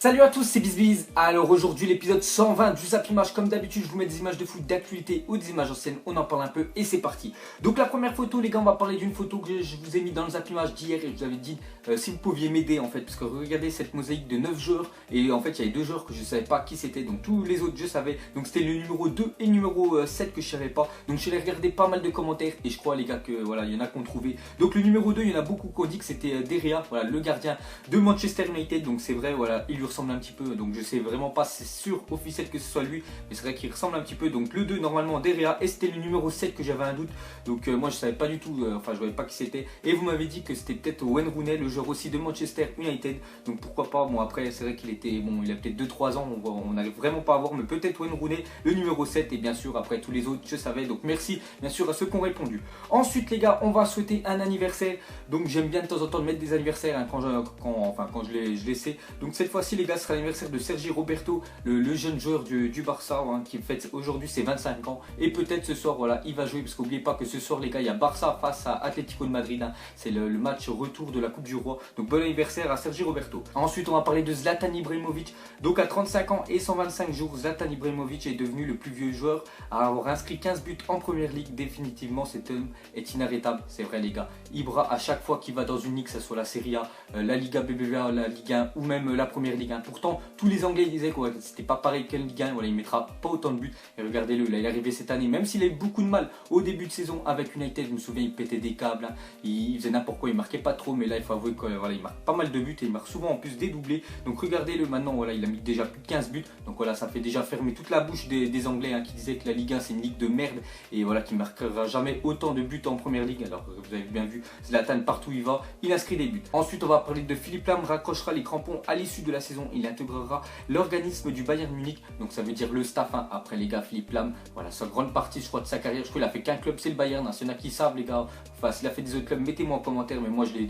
Salut à tous, c'est BizBiz. Alors aujourd'hui l'épisode 120 du Zap Image. Comme d'habitude je vous mets des images de foot, d'actualité ou des images anciennes, on en parle un peu et c'est parti. Donc la première photo les gars, on va parler d'une photo que je vous ai mis dans le Zap Image d'hier et je vous avais dit si vous pouviez m'aider en fait. Parce que regardez cette mosaïque de 9 joueurs et en fait il y avait 2 joueurs que je ne savais pas qui c'était. Donc tous les autres je savais. Donc c'était le numéro 2 et le numéro 7 que je ne savais pas. Donc je suis allé regarder pas mal de commentaires et je crois les gars que voilà il y en a qui ont trouvé. Donc le numéro 2 il y en a beaucoup qui ont dit que c'était De Gea, voilà le gardien de Manchester United. Donc c'est vrai, voilà, il lui ressemble un petit peu. Donc je sais vraiment pas, c'est sûr officiel que ce soit lui, mais c'est vrai qu'il ressemble un petit peu. Donc le 2 normalement De Gea et c'était le numéro 7 que j'avais un doute. Donc moi je savais pas du tout, enfin je voyais pas qui c'était. Et vous m'avez dit que c'était peut-être Wayne Rooney, le joueur aussi de Manchester United. Donc pourquoi pas, bon après c'est vrai qu'il était, bon il a peut-être 2-3 ans, on n'arrive vraiment pas à voir, mais peut-être Wayne Rooney, le numéro 7. Et bien sûr après tous les autres je savais, donc merci bien sûr à ceux qui ont répondu. Ensuite les gars, on va souhaiter un anniversaire. Donc j'aime bien de temps en temps mettre des anniversaires hein, quand je les sais. Donc cette fois-ci les gars, ce sera l'anniversaire de Sergi Roberto, le jeune joueur du Barça hein, qui fête aujourd'hui ses 25 ans. Et peut-être ce soir voilà il va jouer, parce qu'oubliez pas que ce soir les gars il y a Barça face à Atlético de Madrid hein. C'est le match retour de la Coupe du Roi. Donc bon anniversaire à Sergi Roberto. Ensuite on va parler de Zlatan Ibrahimovic. Donc à 35 ans et 125 jours, Zlatan Ibrahimovic est devenu le plus vieux joueur à avoir inscrit 15 buts en première ligue. Définitivement cet homme est inarrêtable, c'est vrai les gars. Ibra à chaque fois qu'il va dans une ligue, que ce soit la Serie A, la Liga BBVA, la Ligue 1 ou même la Première Ligue 1. Pourtant tous les Anglais disaient que c'était pas pareil qu'en Ligue 1, voilà, il mettra pas autant de buts. Et regardez-le, là il est arrivé cette année, même s'il a eu beaucoup de mal au début de saison avec United, je me souviens il pétait des câbles, hein. Il faisait n'importe quoi, il marquait pas trop, mais là il faut avouer que voilà, il marque pas mal de buts et il marque souvent en plus des doublés. Donc regardez-le maintenant, voilà, il a mis déjà plus de 15 buts. Donc voilà, ça fait déjà fermer toute la bouche des Anglais hein, qui disaient que la Ligue 1 c'est une ligue de merde et voilà, qui marquera jamais autant de buts en première ligue. Alors vous avez bien vu, Zlatan partout où il va, il inscrit des buts. Ensuite on va parler de Philippe Lahm, raccrochera les crampons à l'issue de la saison, il intégrera l'organisme du Bayern Munich, donc ça veut dire le staff hein. Après les gars, Philippe Lahm, voilà sa grande partie je crois de sa carrière, je crois qu'il a fait qu'un club, c'est le Bayern hein. S'il y en a qui savent les gars, enfin s'il a fait des autres clubs mettez-moi en commentaire, mais moi je l'ai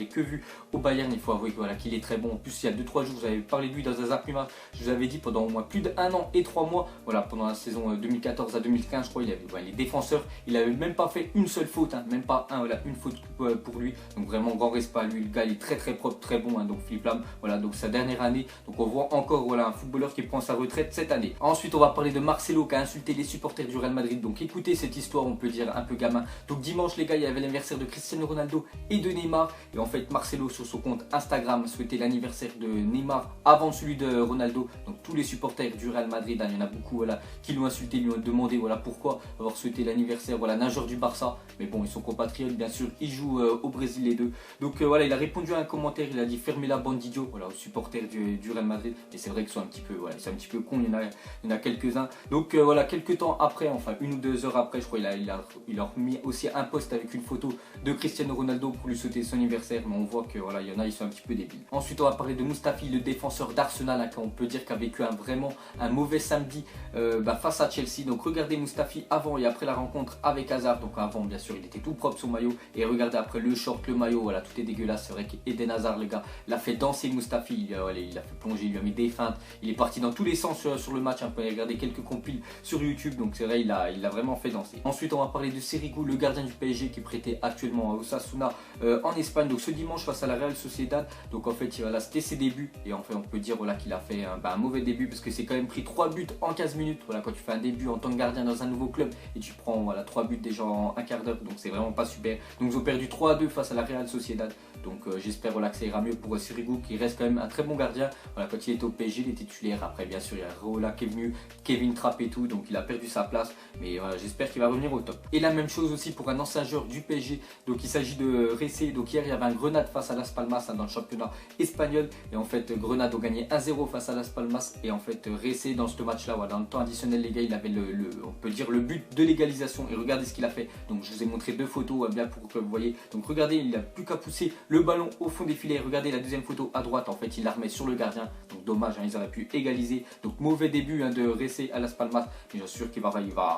que vu au Bayern. Il faut avouer que, voilà, qu'il est très bon. En plus il y a 2-3 jours, vous avez parlé de lui dans un Zap Image, je vous avais dit pendant au moins plus d'1 an et 3 mois, voilà, pendant la saison 2014 à 2015 je crois, il avait les défenseurs, il avait même pas fait une seule faute hein. Même pas une faute pour lui, donc vraiment grand respect à lui, le gars il est très propre, très bon hein. Donc Philippe Lahm, voilà, donc sa dernière année, donc on voit encore voilà un footballeur qui prend sa retraite cette année. Ensuite on va parler de Marcelo qui a insulté les supporters du Real Madrid. Donc écoutez cette histoire, on peut dire un peu gamin. Donc dimanche les gars, il y avait l'anniversaire de Cristiano Ronaldo et de Neymar, et en fait Marcelo sur son compte Instagram souhaitait l'anniversaire de Neymar avant celui de Ronaldo. Donc tous les supporters du Real Madrid hein, il y en a beaucoup voilà, qui l'ont insulté, lui ont demandé voilà pourquoi avoir souhaité l'anniversaire, voilà, nageur du Barça, mais bon ils sont compatriotes bien sûr, ils jouent au Brésil les deux. Donc voilà, il a répondu à un commentaire, il a dit fermez la bande d'idiots, voilà, aux supporters du Real Madrid. Et c'est vrai qu'ils sont un petit peu, voilà, c'est un petit peu con, il y en a quelques-uns. Donc voilà, quelques temps après, enfin 1 ou 2 heures après, je crois il a remis aussi un post avec une photo de Cristiano Ronaldo pour lui souhaiter son anniversaire. Mais on voit que voilà, il y en a, ils sont un petit peu débiles. Ensuite on va parler de Mustafi, le défenseur d'Arsenal, hein, on peut dire qu'a vécu vraiment un mauvais samedi face à Chelsea. Donc regardez Mustafi avant et après la rencontre avec Hazard. Donc avant bien sûr il était tout propre son maillot, et regardez après le short, le maillot, voilà, tout est dégueulasse. C'est vrai qu'Eden Hazard le gars l'a fait danser Mustafi, il a fait plonger, il lui a mis des feintes, il est parti dans tous les sens sur le match, hein. Vous pouvez regarder quelques compiles sur YouTube, donc c'est vrai il a vraiment fait danser. Ensuite on va parler de Sirigu, le gardien du PSG qui est prêté actuellement à Osasuna en Espagne. Donc ce dimanche face à la Real Sociedad, donc en fait c'était ses débuts, et en fait on peut dire voilà, qu'il a fait un mauvais début, parce que c'est quand même pris 3 buts en 15 minutes. Voilà, quand tu fais un début en tant que gardien dans un nouveau club et tu prends voilà, 3 buts déjà en un quart d'heure, donc c'est vraiment pas super. Donc ils ont perdu 3-2 face à la Real Sociedad. Donc j'espère voilà, que ça ira mieux pour Sirigu, qui reste quand même un très bon gardien. Voilà, quand il était au PSG, il était titulaire. Après bien sûr il y a Raola qui est venu, Kevin Trapp et tout, donc il a perdu sa place. Mais voilà, j'espère qu'il va revenir au top. Et la même chose aussi pour un ancien joueur du PSG. Donc il s'agit de Ressé. Donc hier il y avait un Grenade face à Las Palmas hein, dans le championnat espagnol. Et en fait Grenade a gagné 1-0 face à Las Palmas. Et en fait Ressé dans ce match là, voilà, dans le temps additionnel les gars, il avait on peut dire le but de l'égalisation. Et regardez ce qu'il a fait. Donc je vous ai montré 2 photos bien pour que vous voyez. Donc regardez, il n'a plus qu'à pousser le ballon au fond des filets. Regardez la deuxième photo à droite, en fait il la remet sur le gardien. Donc dommage hein, ils auraient pu égaliser. Donc mauvais début hein, de Ressé à Las Palmas, mais j'assure qu'il va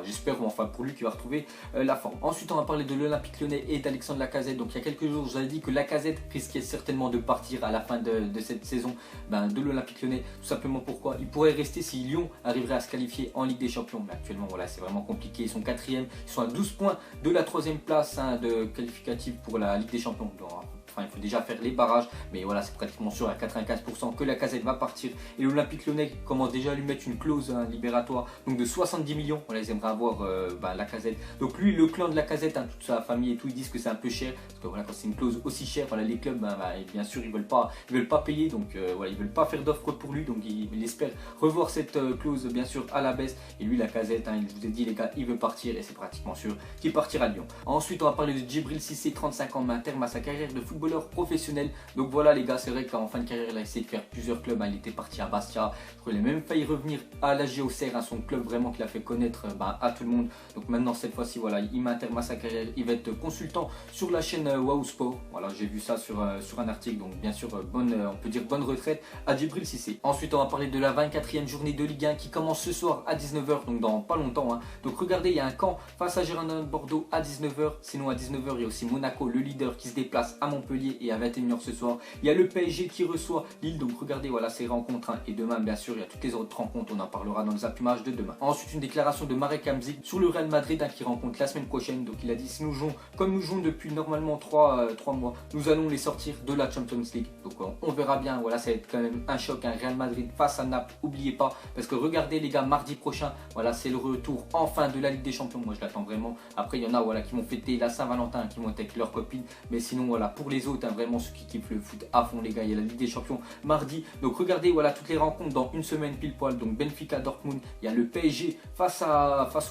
j'espère enfin pour lui qu'il va retrouver la forme. Ensuite on va parler de l'Olympique Lyonnais et d'Alexandre Lacazette. Donc il y a quelques jours je vous avais dit que Lacazette risquait certainement de partir à la fin de cette saison de l'Olympique Lyonnais. Tout simplement pourquoi il pourrait rester si Lyon arriverait à se qualifier en Ligue des Champions. Mais actuellement voilà, c'est vraiment compliqué, ils sont 4e, ils sont à 12 points de la 3e place hein, de qualificative pour la Ligue des Champions. Donc, enfin il faut déjà faire les barrages, mais voilà c'est pratiquement sûr à 95% que Lacazette va partir. Et l'Olympique Lyonnais commence déjà à lui mettre une clause libératoire donc de 70 millions. Voilà, ils aimeraient avoir Lacazette. Donc lui, le clan de Lacazette, toute sa famille et tout, ils disent que c'est un peu cher parce que voilà, quand c'est une clause aussi chère, voilà, les clubs bien sûr ils veulent pas payer, donc voilà, ils veulent pas faire d'offre pour lui, donc il espère revoir cette clause bien sûr à la baisse. Et lui Lacazette, il vous a dit les gars, il veut partir et c'est pratiquement sûr qu'il partira à Lyon. Ensuite on va parler de Djibril Cissé, 35 ans, met un terme à sa carrière de footballeur professionnel. Donc voilà les gars, c'est vrai qu'en fin de carrière il a essayé de faire plusieurs clubs, il était parti à Bastia, il a même failli revenir à la Auxerre, son club vraiment qu'il a fait connaître à tout le monde. Donc maintenant cette fois-ci voilà, il met un terme à sa carrière, il va être consultant sur la chaîne Wahoo Sport. Voilà, j'ai vu ça sur un article, donc bien sûr on peut dire bonne retraite à Djibril Cissé. Ensuite on va parler de la 24e journée de Ligue 1 qui commence ce soir à 19h, donc dans pas longtemps hein. Donc regardez, il y a un camp face à Girondins de Bordeaux à 19h, sinon à 19h il y a aussi Monaco, le leader, qui se déplace à Montpellier, et à 21h ce soir il y a le PSG qui reçoit Lille. Donc regardez voilà ces rencontres hein. Et demain bien sûr il y a toutes les autres rencontres, on en parlera dans le zappimage de demain. Ensuite une déclaration de Marek Hamsik sur le Real Madrid hein, qui rencontre la semaine prochaine. Donc il a dit, si nous jouons comme nous jouons depuis normalement 3 mois, nous allons les sortir de la Champions League. Donc on verra bien, voilà, ça va être quand même un choc, un Real Madrid face à Naples, n'oubliez pas, parce que regardez les gars, mardi prochain, voilà, c'est le retour enfin de la Ligue des Champions. Moi je l'attends vraiment. Après il y en a voilà qui vont fêter la Saint-Valentin, qui vont être avec leurs copines, mais sinon voilà, pour les autres hein, vraiment ceux qui kiffent le foot à fond les gars, il y a la Ligue des Champions mardi. Donc regardez voilà toutes les rencontres dans une semaine pile poil. Donc Benfica Dortmund, il y a le PSG face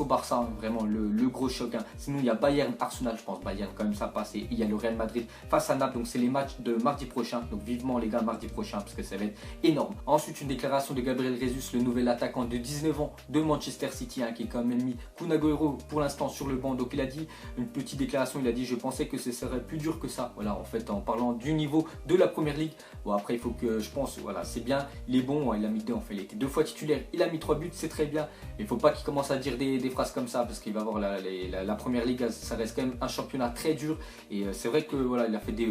au Barça hein, vraiment le gros choc hein. Sinon il y a Bayern Arsenal, je pense Bayern quand même ça passe, et il y a le Real Madrid face à Naples. Donc c'est les matchs de mardi prochain, donc vivement les gars mardi prochain parce que ça va être énorme. Ensuite une déclaration de Gabriel Jesus, le nouvel attaquant de 19 ans de Manchester City hein, qui est quand même mis Kun Agüero pour l'instant sur le banc. Donc il a dit une petite déclaration, il a dit, je pensais que ce serait plus dur que ça, voilà, en fait en parlant du niveau de la première ligue. Bon après il faut que je pense, voilà, c'est bien, il est bon, il a mis 2 en fait, il était 2 fois titulaire, il a mis 3 buts, c'est très bien. Il ne faut pas qu'il commence à dire des phrases comme ça parce qu'il va voir la première ligue, ça reste quand même un championnat très dur. Et c'est vrai que voilà, il a fait des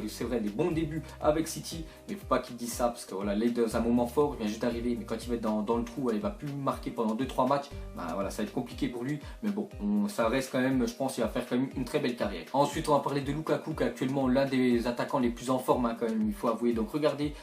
bons débuts avec City, mais il ne faut pas qu'il dise ça parce que voilà, il est dans un moment fort, il vient juste d'arriver, mais quand il va être dans le trou, il va plus marquer pendant 2-3 matchs, voilà, ça va être compliqué pour lui. Mais bon, ça reste quand même, je pense qu'il va faire quand même une très belle carrière. Ensuite on va parler de Lukaku qui est actuellement l'un des attaquants les plus en forme hein, quand même, il faut avouer. Donc regardez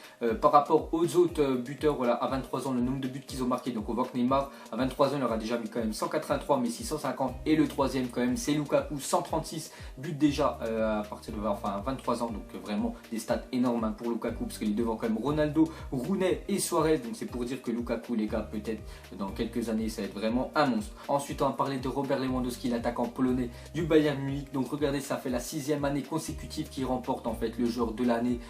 par rapport aux autres buteurs, voilà, à 23 ans le nombre de buts qu'ils ont marqué. Donc on voit que Neymar à 23 ans il aura déjà mis quand même 183, Messi 150, et le troisième quand même c'est Lukaku, 136 buts déjà à partir de 23 ans. Donc vraiment des stats énormes hein, pour Lukaku parce qu'il est devant quand même Ronaldo, Rooney et Suarez. Donc c'est pour dire que Lukaku les gars, peut-être dans quelques années ça va être vraiment un monstre. Ensuite on va parler de Robert Lewandowski, l'attaquant polonais du Bayern Munich. Donc regardez, ça fait la 6e année consécutive qu'il remporte en fait le joueur de l'année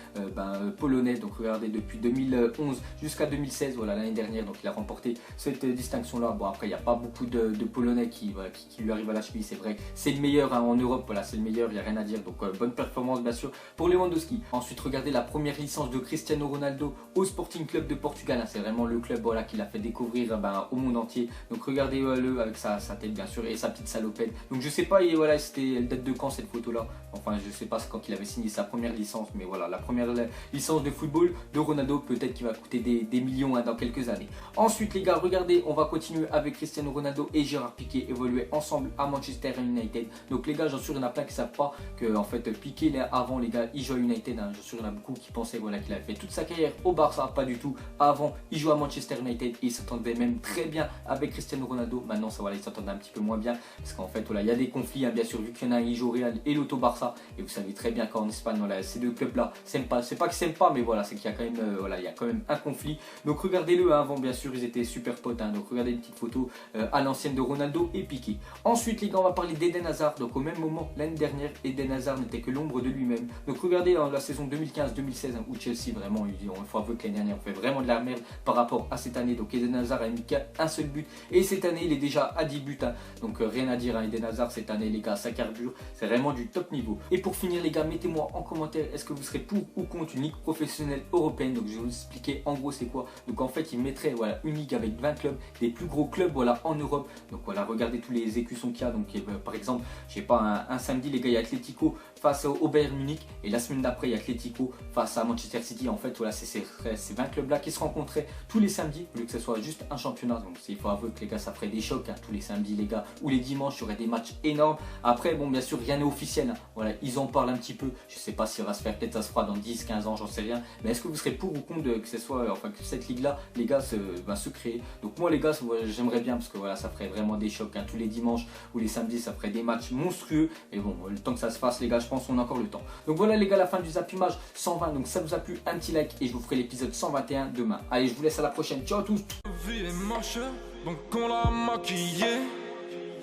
polonais. Donc regardez, depuis 2011 jusqu'à 2016, voilà, l'année dernière, donc il a remporté cette distinction là. Bon après il n'y a pas beaucoup de Polonais qui lui arrivent à la cheville, c'est vrai, c'est le meilleur hein, en Europe, voilà, c'est le meilleur, il n'y a rien à dire. Donc bonne performance bien sûr pour Lewandowski. Ensuite regardez la première licence de Cristiano Ronaldo au Sporting Club de Portugal hein, c'est vraiment le club voilà, qui l'a fait découvrir au monde entier. Donc regardez le avec sa tête bien sûr et sa petite salopette. Donc je sais pas, et voilà, c'était, elle date de quand cette photo là, enfin je sais pas, c'est quand il avait signé sa première licence, mais voilà, la première licence de football de Ronaldo, peut-être qu'il va coûter des millions hein, dans quelques années. Ensuite les gars, regardez, on va continuer avec Cristiano Ronaldo et Gérard Piqué évoluer ensemble à Manchester United. Donc les gars, j'en suis, il y en a plein qui savent pas que en fait Piqué avant les gars il joue à United hein. J'en suis, il y en a beaucoup qui pensaient voilà, qu'il avait fait toute sa carrière au Barça, pas du tout. Avant il joue à Manchester United et il s'entendait même très bien avec Cristiano Ronaldo. Maintenant ça voilà, il s'entendait un petit peu moins bien parce qu'en fait voilà, il y a des conflits hein, bien sûr, vu qu'il y en a un il joue au Real et l'autre au Barça, et vous savez très bien qu'en Espagne voilà, ces deux clubs là s'aiment pas, c'est pas qu'ils s'aiment pas, mais voilà, c'est qu'il y a quand même voilà, il y a quand même un conflit. Donc regardez-le hein, avant bien sûr ils étaient super potes hein. Donc regardez une petite photo à l'ancienne de Ronaldo et Piqué. Ensuite les gars, on va parler d'Eden Hazard. Donc au même moment l'année dernière, Eden Hazard n'était que l'ombre de lui-même. Donc regardez hein, la saison 2015-2016 hein, où Chelsea vraiment, il faut avouer que l'année dernière on fait vraiment de la merde par rapport à cette année. Donc Eden Hazard a mis qu'un seul but et cette année il est déjà à 10 buts hein. Donc rien à dire hein, Eden Hazard cette année les gars, ça carbure, c'est vraiment du top niveau. Et pour finir les gars, mettez-moi en commentaire, est-ce que vous serez pour ou contre une ligue professionnelle européenne. Donc je vais vous expliquer en gros c'est quoi. Donc en fait il mettrait voilà, une ligue avec 20 clubs, des plus gros clubs voilà, en Europe. Donc voilà, regardez tous les écussons qu'il y a. Donc par exemple, je sais pas, un samedi les gars, il y a Atlético face au Bayern Munich, et la semaine d'après il y a Atlético face à Manchester City. En fait voilà, c'est ces 20 clubs là qui se rencontraient tous les samedis, au lieu que ce soit juste un championnat. Donc il faut avouer que les gars, ça ferait des chocs hein, tous les samedis les gars, ou les dimanches il y aurait des matchs énormes. Après bon, bien sûr rien n'est officiel hein. Voilà, ils en parlent un petit peu, je sais pas pas si on va se faire, peut-être ça se fera dans 10-15 ans, j'en sais rien. Mais est-ce que vous serez pour ou contre que ce soit, enfin que cette ligue-là, les gars, se crée. Donc moi les gars, j'aimerais bien parce que voilà, ça ferait vraiment des chocs. Tous les dimanches ou les samedis, ça ferait des matchs monstrueux. Et bon, le temps que ça se fasse, les gars, je pense qu'on a encore le temps. Donc voilà les gars, la fin du Zapimage 120. Donc ça vous a plu, un petit like et je vous ferai l'épisode 121 demain. Allez, je vous laisse à la prochaine. Ciao à tous. Vie est moche, donc on l'a maquillée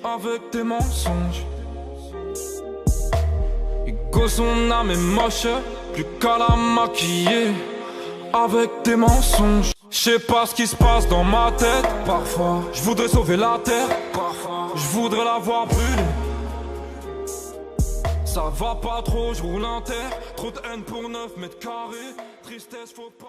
avec des mensonges. Et que son âme est moche, plus qu'à la maquiller avec des mensonges. Je sais pas ce qui se passe dans ma tête. Parfois, je voudrais sauver la terre. Parfois, je voudrais la voir brûler. Ça va pas trop, je roule un terre. Trop de haine pour 9 mètres carrés. Tristesse, faut pas.